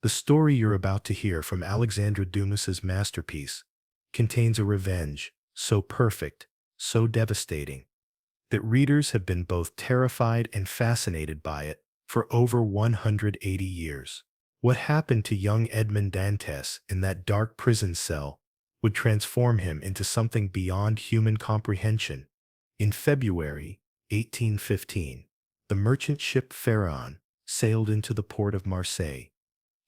The story you're about to hear from Alexandre Dumas's masterpiece contains a revenge so perfect, so devastating, that readers have been both terrified and fascinated by it for over 180 years. What happened to young Edmond Dantès in that dark prison cell would transform him into something beyond human comprehension. In February 1815, the merchant ship Pharaon sailed into the port of Marseille,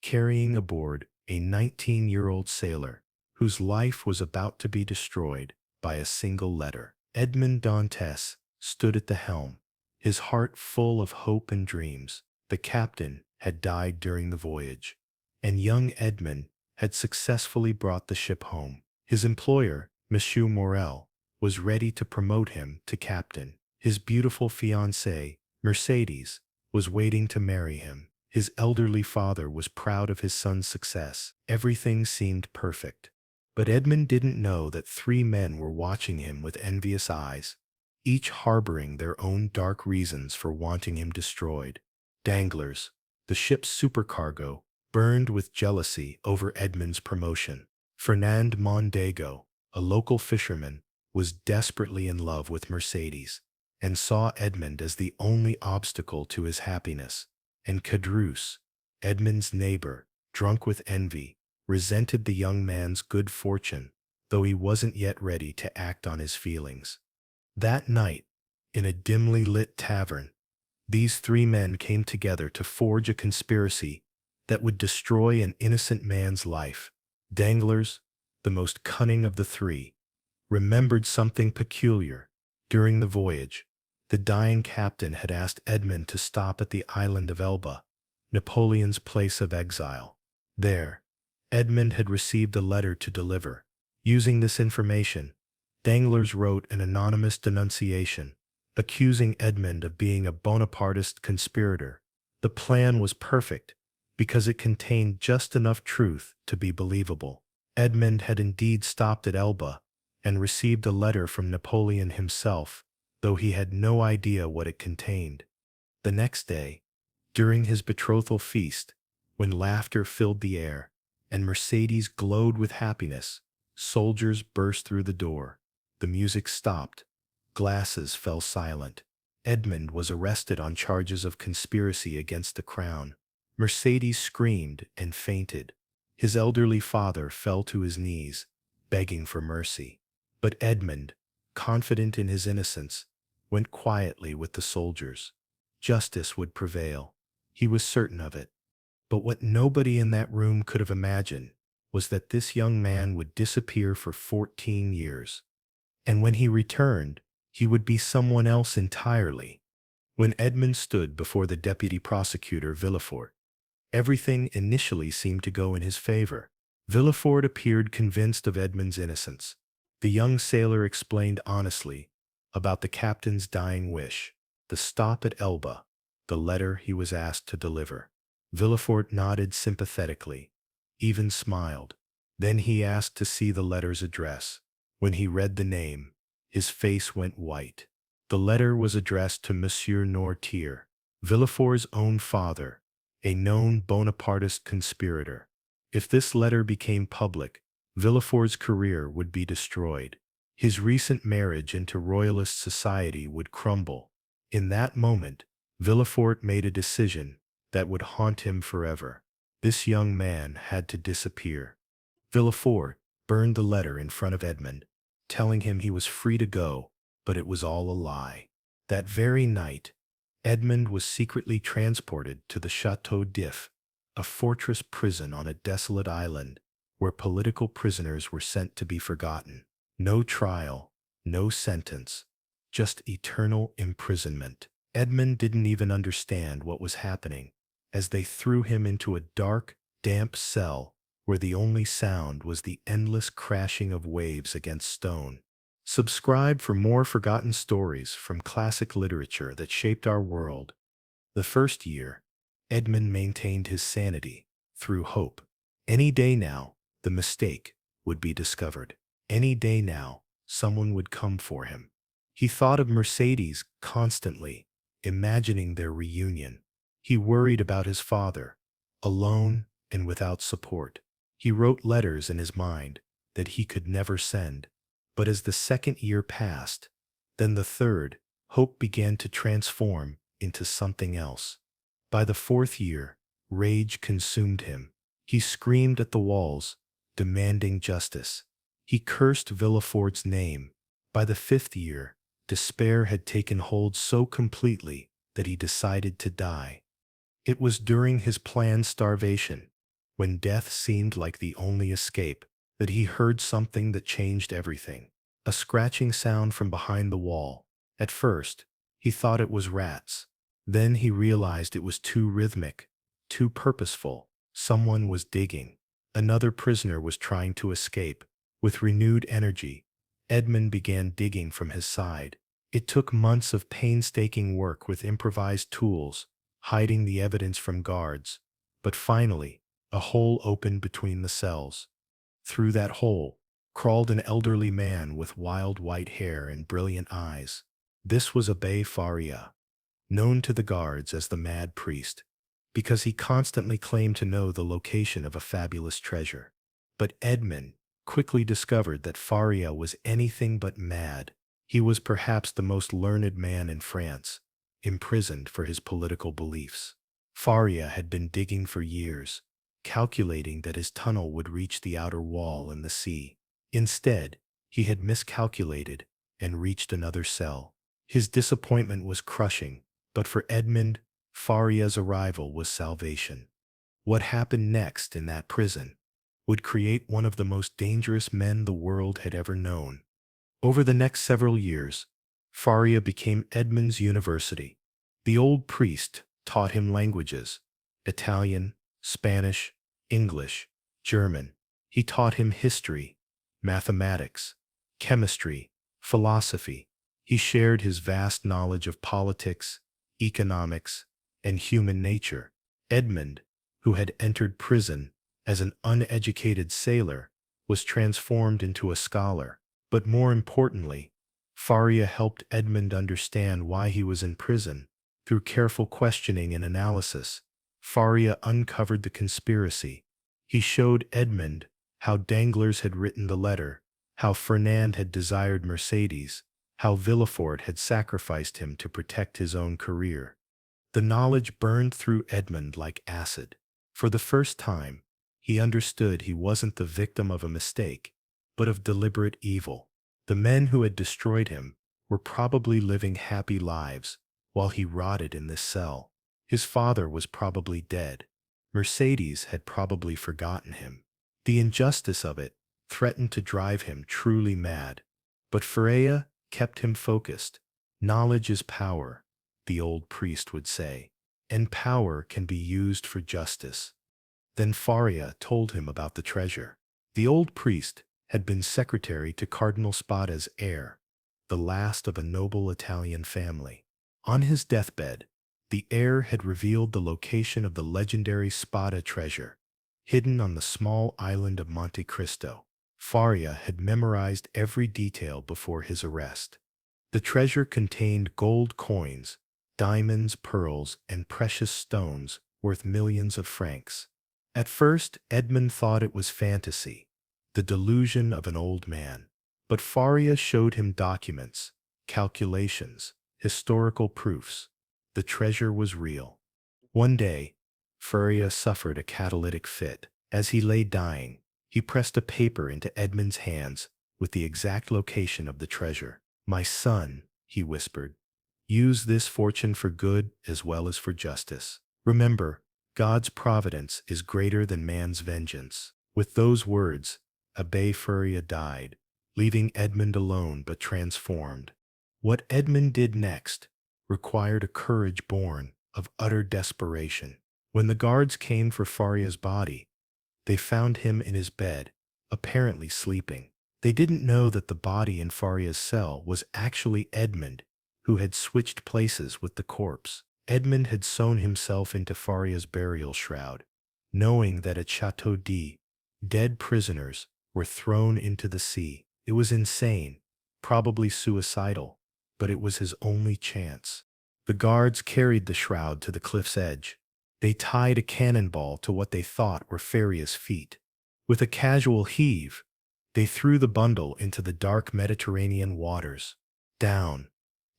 carrying aboard a 19-year-old sailor whose life was about to be destroyed by a single letter. Edmond Dantès stood at the helm, his heart full of hope and dreams. The captain had died during the voyage, and young Edmond had successfully brought the ship home. His employer, Monsieur Morel, was ready to promote him to captain. His beautiful fiancée, Mercedes, was waiting to marry him. His elderly father was proud of his son's success. Everything seemed perfect. But Edmond didn't know that three men were watching him with envious eyes, each harboring their own dark reasons for wanting him destroyed. Danglars, the ship's supercargo, burned with jealousy over Edmond's promotion. Fernand Mondego, a local fisherman, was desperately in love with Mercedes and saw Edmond as the only obstacle to his happiness. And Caderousse, Edmond's neighbor, drunk with envy, resented the young man's good fortune, though he wasn't yet ready to act on his feelings. That night, in a dimly lit tavern, these three men came together to forge a conspiracy that would destroy an innocent man's life. Danglars, the most cunning of the three, remembered something peculiar. During the voyage, the dying captain had asked Edmond to stop at the island of Elba, Napoleon's place of exile. There, Edmond had received a letter to deliver. Using this information, Danglars wrote an anonymous denunciation, accusing Edmond of being a Bonapartist conspirator. The plan was perfect because it contained just enough truth to be believable. Edmond had indeed stopped at Elba and received a letter from Napoleon himself, though he had no idea what it contained. The next day, during his betrothal feast, when laughter filled the air and Mercedes glowed with happiness, soldiers burst through the door. The music stopped. Glasses fell silent. Edmond was arrested on charges of conspiracy against the crown. Mercedes screamed and fainted. His elderly father fell to his knees, begging for mercy. But Edmond, confident in his innocence, went quietly with the soldiers. Justice would prevail. He was certain of it. But what nobody in that room could have imagined was that this young man would disappear for 14 years. And when he returned, he would be someone else entirely. When Edmond stood before the deputy prosecutor Villefort, everything initially seemed to go in his favor. Villefort appeared convinced of Edmond's innocence. The young sailor explained honestly about the captain's dying wish, the stop at Elba, the letter he was asked to deliver. Villefort nodded sympathetically, even smiled. Then he asked to see the letter's address. When he read the name, his face went white. The letter was addressed to Monsieur Noirtier, Villefort's own father, a known Bonapartist conspirator. If this letter became public, Villefort's career would be destroyed. His recent marriage into royalist society would crumble. In that moment, Villefort made a decision that would haunt him forever. This young man had to disappear. Villefort burned the letter in front of Edmond, telling him he was free to go, but it was all a lie. That very night, Edmond was secretly transported to the Château d'If, a fortress prison on a desolate island where political prisoners were sent to be forgotten. No trial, no sentence, just eternal imprisonment. Edmond didn't even understand what was happening as they threw him into a dark, damp cell where the only sound was the endless crashing of waves against stone. Subscribe for more forgotten stories from classic literature that shaped our world. The first year, Edmond maintained his sanity through hope. Any day now, the mistake would be discovered. Any day now, someone would come for him. He thought of Mercedes constantly, imagining their reunion. He worried about his father, alone and without support. He wrote letters in his mind that he could never send. But as the second year passed, then the third, hope began to transform into something else. By the fourth year, rage consumed him. He screamed at the walls, demanding justice. He cursed Villafort's name. By the fifth year, despair had taken hold so completely that he decided to die. It was during his planned starvation, when death seemed like the only escape, that he heard something that changed everything. A scratching sound from behind the wall. At first, he thought it was rats. Then he realized it was too rhythmic, too purposeful. Someone was digging. Another prisoner was trying to escape. With renewed energy, Edmond began digging from his side. It took months of painstaking work with improvised tools, hiding the evidence from guards. But finally, a hole opened between the cells. Through that hole crawled an elderly man with wild white hair and brilliant eyes. This was Abbé Faria, known to the guards as the Mad Priest, because he constantly claimed to know the location of a fabulous treasure. But Edmond quickly discovered that Faria was anything but mad. He was perhaps the most learned man in France, imprisoned for his political beliefs. Faria had been digging for years, calculating that his tunnel would reach the outer wall and the sea. Instead, he had miscalculated and reached another cell. His disappointment was crushing, but for Edmond, Faria's arrival was salvation. What happened next in that prison would create one of the most dangerous men the world had ever known. Over the next several years, Faria became Edmond's university. The old priest taught him languages: Italian, Spanish, English, German. He taught him history, mathematics, chemistry, philosophy. He shared his vast knowledge of politics, economics, and human nature. Edmond, who had entered prison as an uneducated sailor, was transformed into a scholar. But more importantly, Faria helped Edmond understand why he was in prison. Through careful questioning and analysis, Faria uncovered the conspiracy. He showed Edmond how Danglars had written the letter, how Fernand had desired Mercedes, how Villefort had sacrificed him to protect his own career. The knowledge burned through Edmond like acid. For the first time, he understood he wasn't the victim of a mistake, but of deliberate evil. The men who had destroyed him were probably living happy lives while he rotted in this cell. His father was probably dead. Mercedes had probably forgotten him. The injustice of it threatened to drive him truly mad. But Faria kept him focused. Knowledge is power, the old priest would say, and power can be used for justice. Then Faria told him about the treasure. The old priest had been secretary to Cardinal Spada's heir, the last of a noble Italian family. On his deathbed, the heir had revealed the location of the legendary Spada treasure, hidden on the small island of Monte Cristo. Faria had memorized every detail before his arrest. The treasure contained gold coins, diamonds, pearls, and precious stones worth millions of francs. At first, Edmond thought it was fantasy, the delusion of an old man. But Faria showed him documents, calculations, historical proofs. The treasure was real. One day, Faria suffered a catalytic fit. As he lay dying, he pressed a paper into Edmond's hands with the exact location of the treasure. "My son," he whispered, "use this fortune for good as well as for justice. Remember, God's providence is greater than man's vengeance." With those words, Abbé Faria died, leaving Edmond alone but transformed. What Edmond did next required a courage born of utter desperation. When the guards came for Faria's body, they found him in his bed, apparently sleeping. They didn't know that the body in Faria's cell was actually Edmond, who had switched places with the corpse. Edmond had sewn himself into Faria's burial shroud, knowing that at Chateau d'If, dead prisoners were thrown into the sea. It was insane, probably suicidal, but it was his only chance. The guards carried the shroud to the cliff's edge. They tied a cannonball to what they thought were Faria's feet. With a casual heave, they threw the bundle into the dark Mediterranean waters. Down,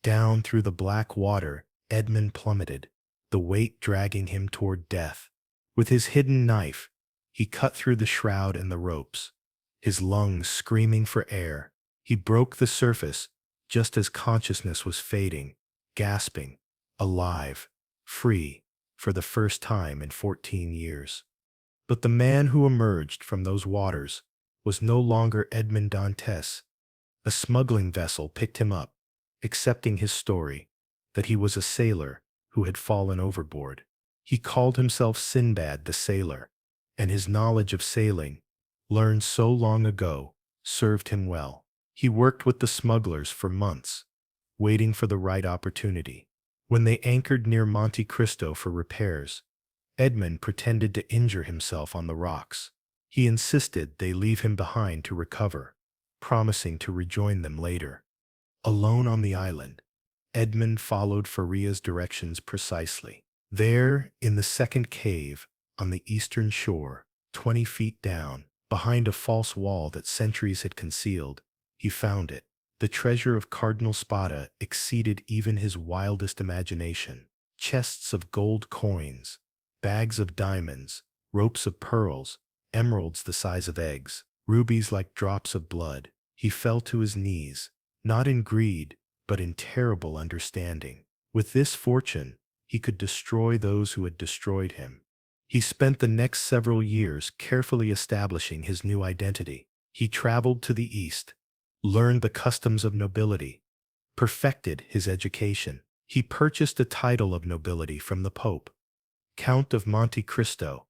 down through the black water, Edmond plummeted, the weight dragging him toward death. With his hidden knife, he cut through the shroud and the ropes, his lungs screaming for air. He broke the surface just as consciousness was fading, gasping, alive, free, for the first time in 14 years. But the man who emerged from those waters was no longer Edmond Dantès. A smuggling vessel picked him up, accepting his story, that he was a sailor who had fallen overboard. He called himself Sinbad the Sailor, and his knowledge of sailing, learned so long ago, served him well. He worked with the smugglers for months, waiting for the right opportunity. When they anchored near Monte Cristo for repairs, Edmond pretended to injure himself on the rocks. He insisted they leave him behind to recover, promising to rejoin them later. Alone on the island, Edmond followed Faria's directions precisely. There, in the second cave, on the eastern shore, 20 feet down, behind a false wall that centuries had concealed, he found it. The treasure of Cardinal Spada exceeded even his wildest imagination. Chests of gold coins, bags of diamonds, ropes of pearls, emeralds the size of eggs, rubies like drops of blood. He fell to his knees, not in greed, but in terrible understanding. With this fortune, he could destroy those who had destroyed him. He spent the next several years carefully establishing his new identity. He traveled to the East, learned the customs of nobility, perfected his education. He purchased a title of nobility from the Pope, Count of Monte Cristo,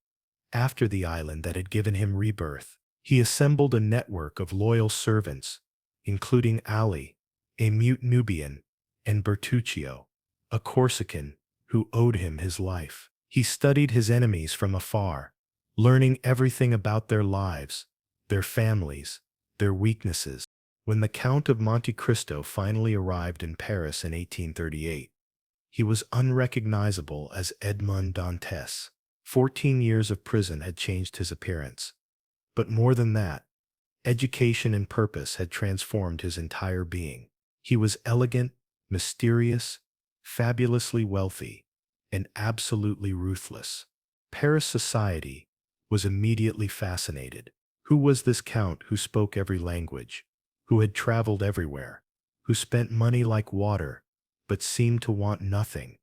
after the island that had given him rebirth. He assembled a network of loyal servants, including Ali, a mute Nubian, and Bertuccio, a Corsican, who owed him his life. He studied his enemies from afar, learning everything about their lives, their families, their weaknesses. When the Count of Monte Cristo finally arrived in Paris in 1838, he was unrecognizable as Edmond Dantès. 14 years of prison had changed his appearance. But more than that, education and purpose had transformed his entire being. He was elegant, mysterious, fabulously wealthy, and absolutely ruthless. Paris society was immediately fascinated. Who was this count who spoke every language, who had traveled everywhere, who spent money like water, but seemed to want nothing?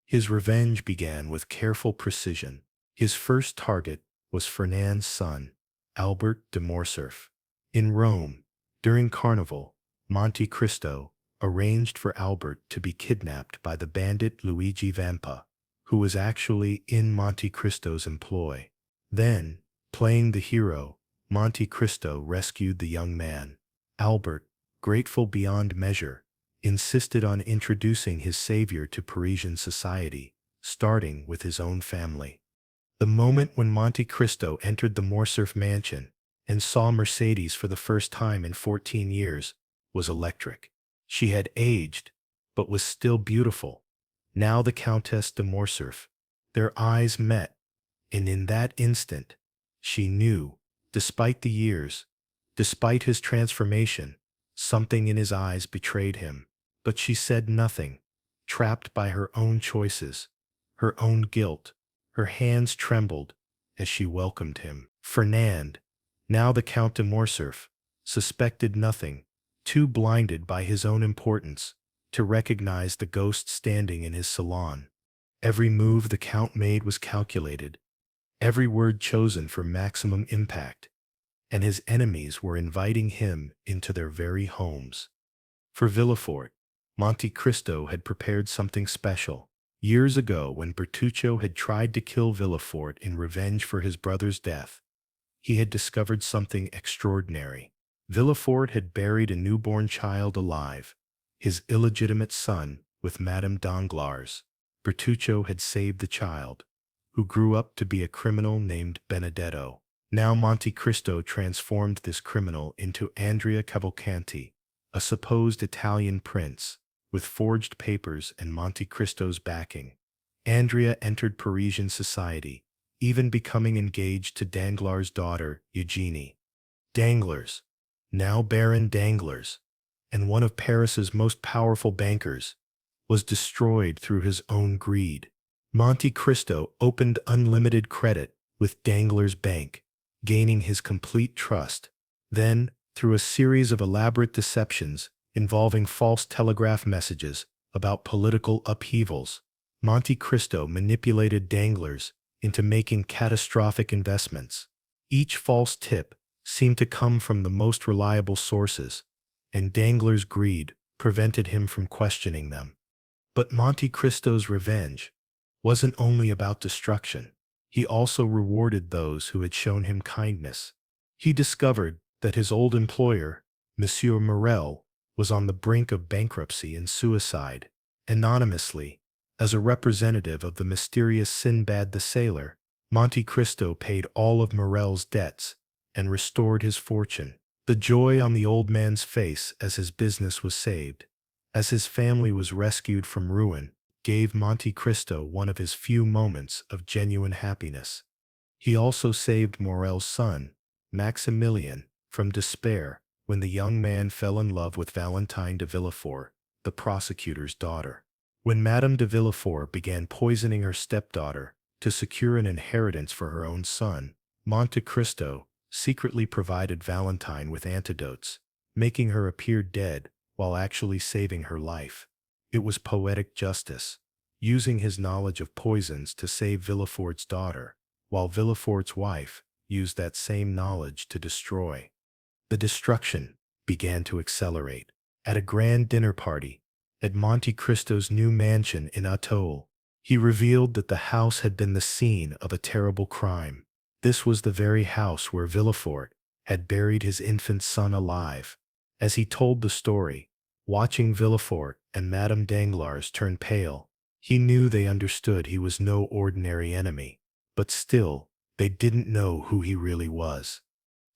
His revenge began with careful precision. His first target was Fernand's son, Albert de Morcerf. In Rome, during Carnival, Monte Cristo arranged for Albert to be kidnapped by the bandit Luigi Vampa, who was actually in Monte Cristo's employ. Then, playing the hero, Monte Cristo rescued the young man. Albert, grateful beyond measure, insisted on introducing his savior to Parisian society, starting with his own family. The moment when Monte Cristo entered the Morcerf mansion and saw Mercedes for the first time in 14 years was electric. She had aged, but was still beautiful. Now the Countess de Morcerf. Their eyes met, and in that instant, she knew, despite the years, despite his transformation, something in his eyes betrayed him. But she said nothing, trapped by her own choices, her own guilt. Her hands trembled as she welcomed him. Fernand, now the Count de Morcerf, suspected nothing, too blinded by his own importance to recognize the ghost standing in his salon. Every move the Count made was calculated, every word chosen for maximum impact, and his enemies were inviting him into their very homes. For Villefort, Monte Cristo had prepared something special. Years ago, when Bertuccio had tried to kill Villefort in revenge for his brother's death, he had discovered something extraordinary. Villefort had buried a newborn child alive, his illegitimate son, with Madame Danglars. Bertuccio had saved the child, who grew up to be a criminal named Benedetto. Now Monte Cristo transformed this criminal into Andrea Cavalcanti, a supposed Italian prince, with forged papers and Monte Cristo's backing. Andrea entered Parisian society, even becoming engaged to Danglars' daughter, Eugénie. Danglars, now Baron Danglars, and one of Paris's most powerful bankers, was destroyed through his own greed. Monte Cristo opened unlimited credit with Danglars' bank, gaining his complete trust. Then, through a series of elaborate deceptions involving false telegraph messages about political upheavals, Monte Cristo manipulated Danglars into making catastrophic investments. Each false tip seemed to come from the most reliable sources, and Danglars' greed prevented him from questioning them. But Monte Cristo's revenge wasn't only about destruction. He also rewarded those who had shown him kindness. He discovered that his old employer, Monsieur Morel, was on the brink of bankruptcy and suicide. Anonymously, as a representative of the mysterious Sinbad the Sailor, Monte Cristo paid all of Morel's debts and restored his fortune. The joy on the old man's face as his business was saved, as his family was rescued from ruin, gave Monte Cristo one of his few moments of genuine happiness. He also saved Morel's son, Maximilien, from despair when the young man fell in love with Valentine de Villefort, the prosecutor's daughter. When Madame de Villefort began poisoning her stepdaughter to secure an inheritance for her own son, Monte Cristo secretly provided Valentine with antidotes, making her appear dead while actually saving her life. It was poetic justice, using his knowledge of poisons to save Villefort's daughter, while Villefort's wife used that same knowledge to destroy. The destruction began to accelerate. At a grand dinner party at Monte Cristo's new mansion in Auteuil, he revealed that the house had been the scene of a terrible crime. This was the very house where Villefort had buried his infant son alive. As he told the story, watching Villefort and Madame Danglars turn pale, he knew they understood he was no ordinary enemy. But still, they didn't know who he really was.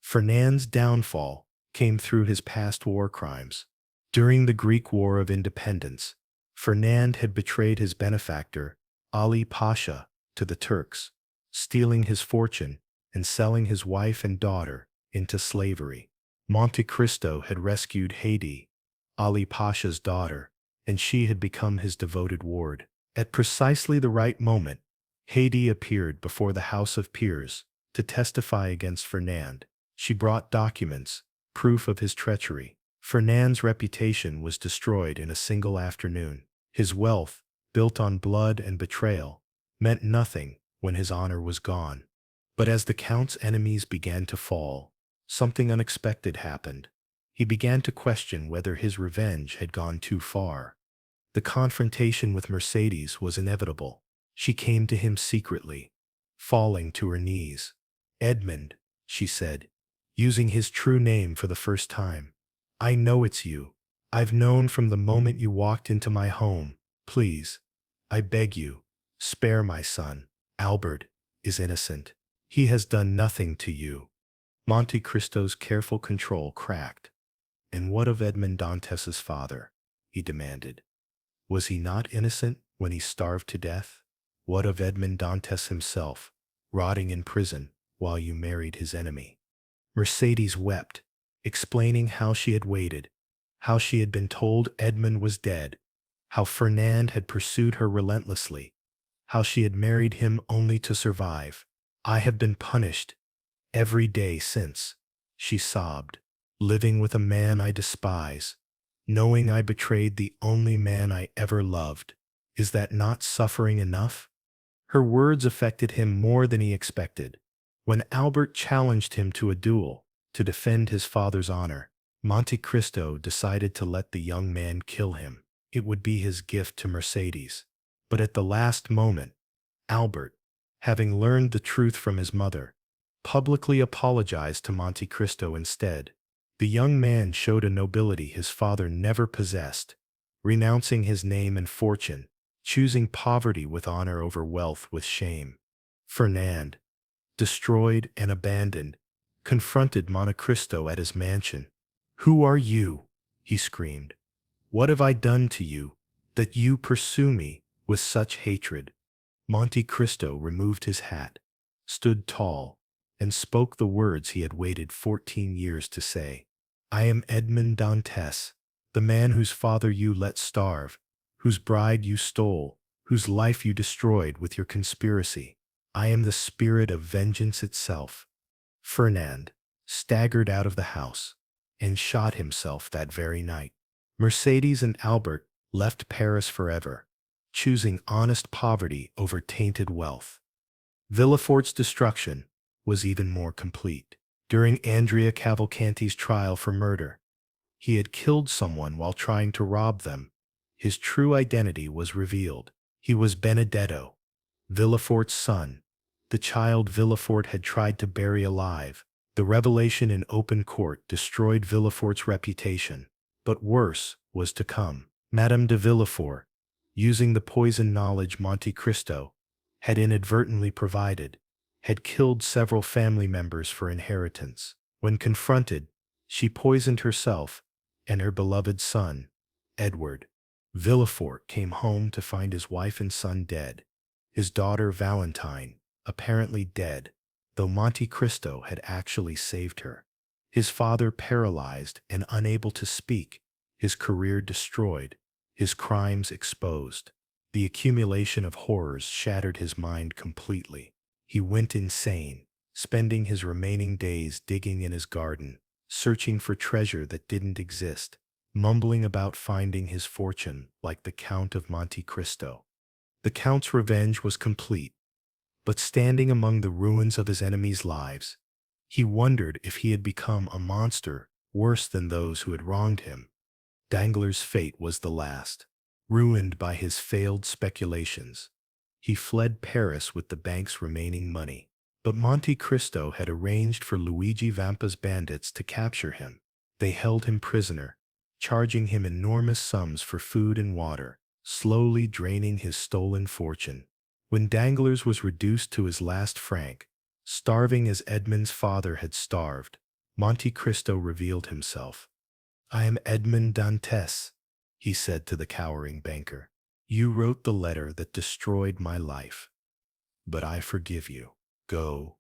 Fernand's downfall came through his past war crimes. During the Greek War of Independence, Fernand had betrayed his benefactor, Ali Pasha, to the Turks, stealing his fortune and selling his wife and daughter into slavery. Monte Cristo had rescued Haydée, Ali Pasha's daughter, and she had become his devoted ward. At precisely the right moment, Haydée appeared before the House of Peers to testify against Fernand. She brought documents, proof of his treachery. Fernand's reputation was destroyed in a single afternoon. His wealth, built on blood and betrayal, meant nothing when his honor was gone. But as the Count's enemies began to fall, something unexpected happened. He began to question whether his revenge had gone too far. The confrontation with Mercedes was inevitable. She came to him secretly, falling to her knees. "Edmond," she said, using his true name for the first time, "I know it's you. I've known from the moment you walked into my home. Please, I beg you, spare my son. Albert is innocent. He has done nothing to you." Monte Cristo's careful control cracked. "And what of Edmond Dantès' father?" he demanded. "Was he not innocent when he starved to death? What of Edmond Dantès himself, rotting in prison while you married his enemy?" Mercedes wept, explaining how she had waited, how she had been told Edmond was dead, how Fernand had pursued her relentlessly, how she had married him only to survive. "I have been punished every day since," she sobbed, "living with a man I despise, knowing I betrayed the only man I ever loved. Is that not suffering enough?" Her words affected him more than he expected. When Albert challenged him to a duel to defend his father's honor, Monte Cristo decided to let the young man kill him. It would be his gift to Mercedes. But at the last moment, Albert, having learned the truth from his mother, publicly apologized to Monte Cristo instead. The young man showed a nobility his father never possessed, renouncing his name and fortune, choosing poverty with honor over wealth with shame. Fernand, destroyed and abandoned, confronted Monte Cristo at his mansion. "Who are you?" he screamed. "What have I done to you, that you pursue me with such hatred?" Monte Cristo removed his hat, stood tall, and spoke the words he had waited 14 years to say. I am Edmond Dantès, the man whose father you let starve, whose bride you stole, whose life you destroyed with your conspiracy. I am the spirit of vengeance itself. Fernand staggered out of the house and shot himself that very night. Mercedes and Albert left Paris forever, choosing honest poverty over tainted wealth. Villefort's destruction was even more complete. During Andrea Cavalcanti's trial for murder, he had killed someone while trying to rob them. His true identity was revealed. He was Benedetto, Villefort's son, the child Villefort had tried to bury alive. The revelation in open court destroyed Villefort's reputation. But worse was to come. Madame de Villefort, using the poison knowledge Monte Cristo had inadvertently provided, had killed several family members for inheritance. When confronted, she poisoned herself and her beloved son, Edward. Villefort came home to find his wife and son dead, his daughter Valentine apparently dead, though Monte Cristo had actually saved her. His father paralyzed and unable to speak, his career destroyed, his crimes exposed. The accumulation of horrors shattered his mind completely. He went insane, spending his remaining days digging in his garden, searching for treasure that didn't exist, mumbling about finding his fortune like the Count of Monte Cristo. The Count's revenge was complete, but standing among the ruins of his enemies' lives, he wondered if he had become a monster worse than those who had wronged him. Danglars' fate was the last. Ruined by his failed speculations, he fled Paris with the bank's remaining money. But Monte Cristo had arranged for Luigi Vampa's bandits to capture him. They held him prisoner, charging him enormous sums for food and water, slowly draining his stolen fortune. When Danglars was reduced to his last franc, starving as Edmond's father had starved, Monte Cristo revealed himself. I am Edmond Dantès, he said to the cowering banker. You wrote the letter that destroyed my life, but I forgive you. Go,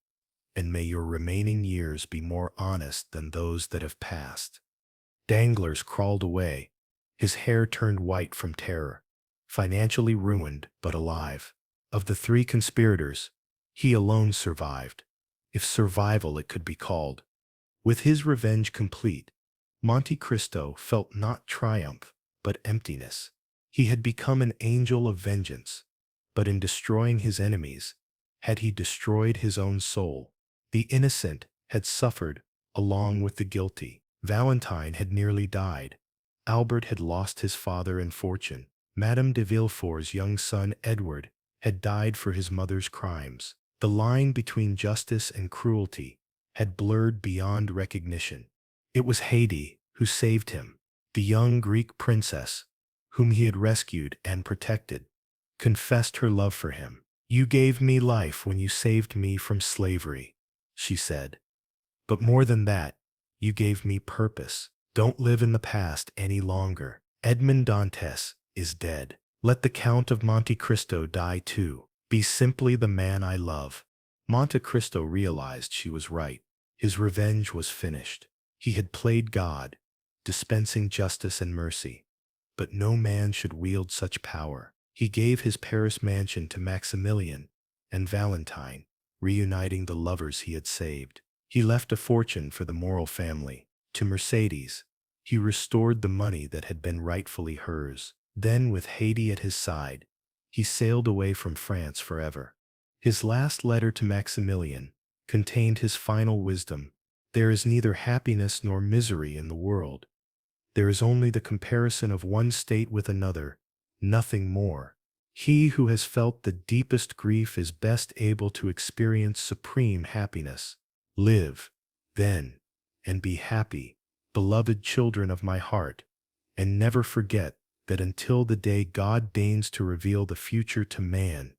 and may your remaining years be more honest than those that have passed. Danglars crawled away, his hair turned white from terror, financially ruined but alive. Of the three conspirators, he alone survived, if survival it could be called. With his revenge complete, Monte Cristo felt not triumph, but emptiness. He had become an angel of vengeance, but in destroying his enemies, had he destroyed his own soul? The innocent had suffered along with the guilty. Valentine had nearly died. Albert had lost his father and fortune. Madame de Villefort's young son Edward had died for his mother's crimes. The line between justice and cruelty had blurred beyond recognition. It was Haydée who saved him, the young Greek princess, whom he had rescued and protected, confessed her love for him. You gave me life when you saved me from slavery, she said. But more than that, you gave me purpose. Don't live in the past any longer. Edmond Dantès is dead. Let the Count of Monte Cristo die too. Be simply the man I love. Monte Cristo realized she was right. His revenge was finished. He had played God, dispensing justice and mercy. But no man should wield such power. He gave his Paris mansion to Maximilian and Valentine, reuniting the lovers he had saved. He left a fortune for the Morel family. To Mercedes, he restored the money that had been rightfully hers. Then, with Haydée at his side, he sailed away from France forever. His last letter to Maximilian contained his final wisdom. There is neither happiness nor misery in the world. There is only the comparison of one state with another, nothing more. He who has felt the deepest grief is best able to experience supreme happiness. Live, then, and be happy, beloved children of my heart, and never forget that until the day God deigns to reveal the future to man,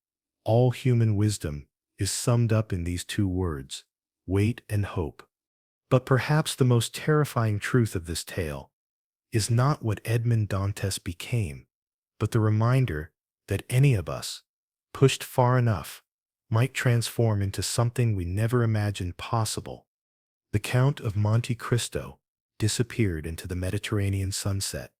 all human wisdom is summed up in these two words: wait and hope. But perhaps the most terrifying truth of this tale is not what Edmond Dantès became, but the reminder that any of us, pushed far enough, might transform into something we never imagined possible. The Count of Monte Cristo disappeared into the Mediterranean sunset,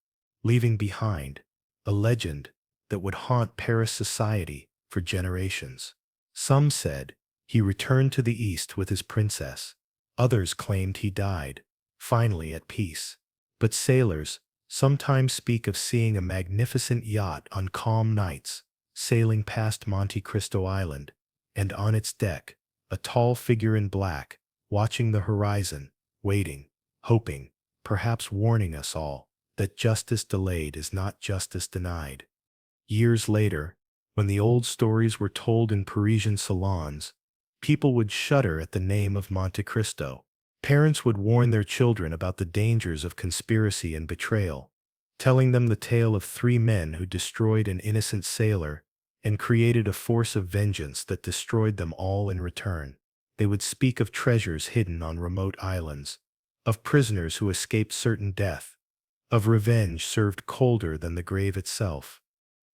leaving behind a legend that would haunt Paris society for generations. Some said he returned to the East with his princess. Others claimed he died, finally at peace. But sailors sometimes speak of seeing a magnificent yacht on calm nights, sailing past Monte Cristo Island, and on its deck, a tall figure in black, watching the horizon, waiting, hoping, perhaps warning us all that justice delayed is not justice denied. Years later, when the old stories were told in Parisian salons, people would shudder at the name of Monte Cristo. Parents would warn their children about the dangers of conspiracy and betrayal, telling them the tale of three men who destroyed an innocent sailor and created a force of vengeance that destroyed them all in return. They would speak of treasures hidden on remote islands, of prisoners who escaped certain death, of revenge served colder than the grave itself.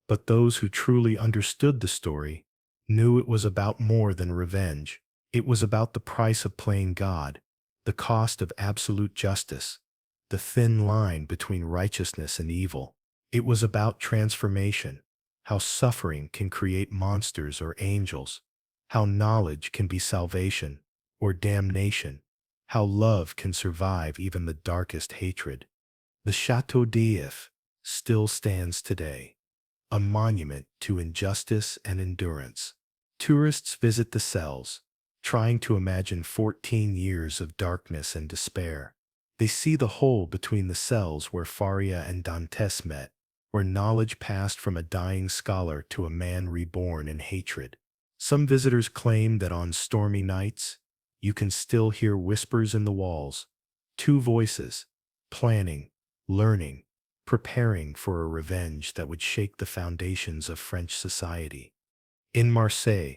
But those who truly understood the story knew it was about more than revenge. It was about the price of playing God, the cost of absolute justice, the thin line between righteousness and evil. It was about transformation, how suffering can create monsters or angels, how knowledge can be salvation or damnation, how love can survive even the darkest hatred. The Château d'If still stands today, a monument to injustice and endurance. Tourists visit the cells, trying to imagine 14 years of darkness and despair. They see the hole between the cells where Faria and Dantès met, where knowledge passed from a dying scholar to a man reborn in hatred. Some visitors claim that on stormy nights, you can still hear whispers in the walls, two voices, planning, learning, preparing for a revenge that would shake the foundations of French society. In Marseille,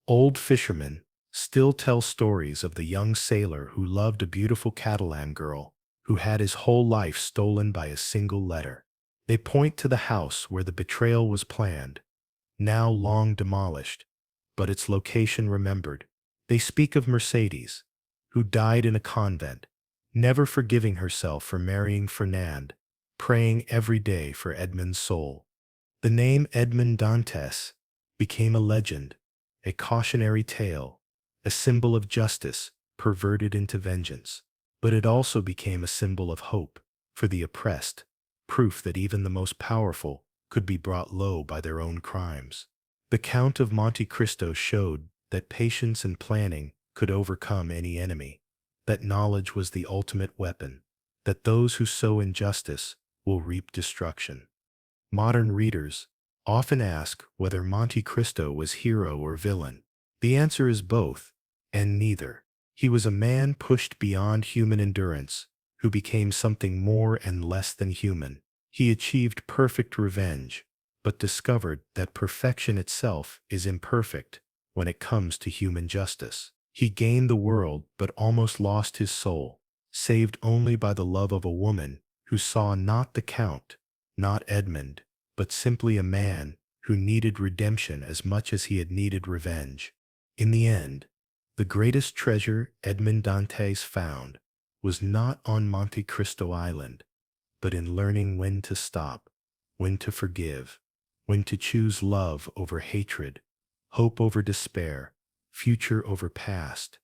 old fishermen still tell stories of the young sailor who loved a beautiful Catalan girl who had his whole life stolen by a single letter. They point to the house where the betrayal was planned, now long demolished, but its location remembered. They speak of Mercedes, who died in a convent, never forgiving herself for marrying Fernand, praying every day for Edmond's soul. The name Edmond Dantès became a legend, a cautionary tale, a symbol of justice perverted into vengeance. But it also became a symbol of hope for the oppressed, proof that even the most powerful could be brought low by their own crimes. The Count of Monte Cristo showed that patience and planning could overcome any enemy, that knowledge was the ultimate weapon, that those who sow injustice will reap destruction. Modern readers often ask whether Monte Cristo was hero or villain. The answer is both, and neither. He was a man pushed beyond human endurance, who became something more and less than human. He achieved perfect revenge, but discovered that perfection itself is imperfect when it comes to human justice. He gained the world but almost lost his soul, saved only by the love of a woman who saw not the Count, not Edmond, but simply a man who needed redemption as much as he had needed revenge. In the end, the greatest treasure Edmond Dantès found was not on Monte Cristo Island, but in learning when to stop, when to forgive, when to choose love over hatred, hope over despair, future over past.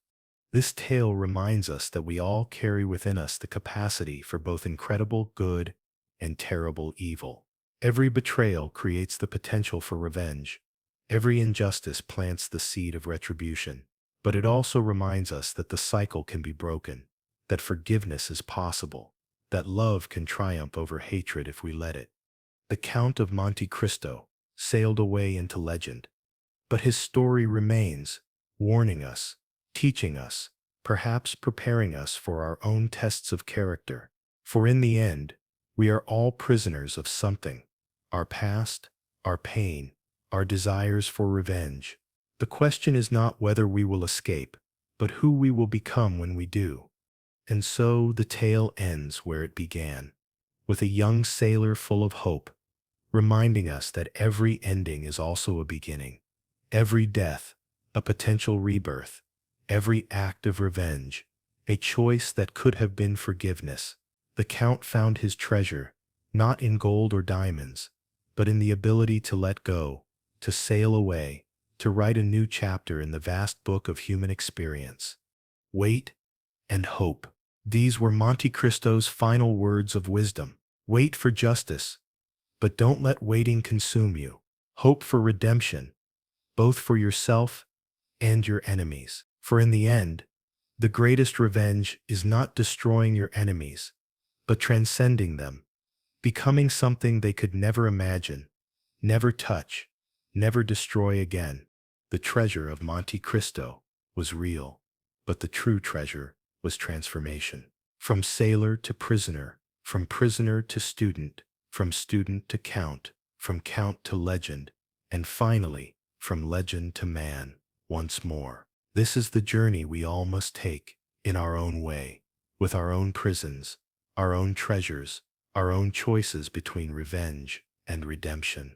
This tale reminds us that we all carry within us the capacity for both incredible good and terrible evil. Every betrayal creates the potential for revenge. Every injustice plants the seed of retribution. But it also reminds us that the cycle can be broken, that forgiveness is possible, that love can triumph over hatred if we let it. The Count of Monte Cristo sailed away into legend, but his story remains, warning us, teaching us, perhaps preparing us for our own tests of character. For in the end, we are all prisoners of something, our past, our pain, our desires for revenge. The question is not whether we will escape, but who we will become when we do. And so the tale ends where it began, with a young sailor full of hope, reminding us that every ending is also a beginning, every death, a potential rebirth, every act of revenge, a choice that could have been forgiveness. The Count found his treasure, not in gold or diamonds, but in the ability to let go, to sail away, to write a new chapter in the vast book of human experience. Wait and hope. These were Monte Cristo's final words of wisdom. Wait for justice, but don't let waiting consume you. Hope for redemption, both for yourself and your enemies. For in the end, the greatest revenge is not destroying your enemies, but transcending them, becoming something they could never imagine, never touch, never destroy again. The treasure of Monte Cristo was real, but the true treasure was transformation. From sailor to prisoner, from prisoner to student, from student to count, from count to legend, and finally, from legend to man, once more. This is the journey we all must take, in our own way, with our own prisons, our own treasures, our own choices between revenge and redemption.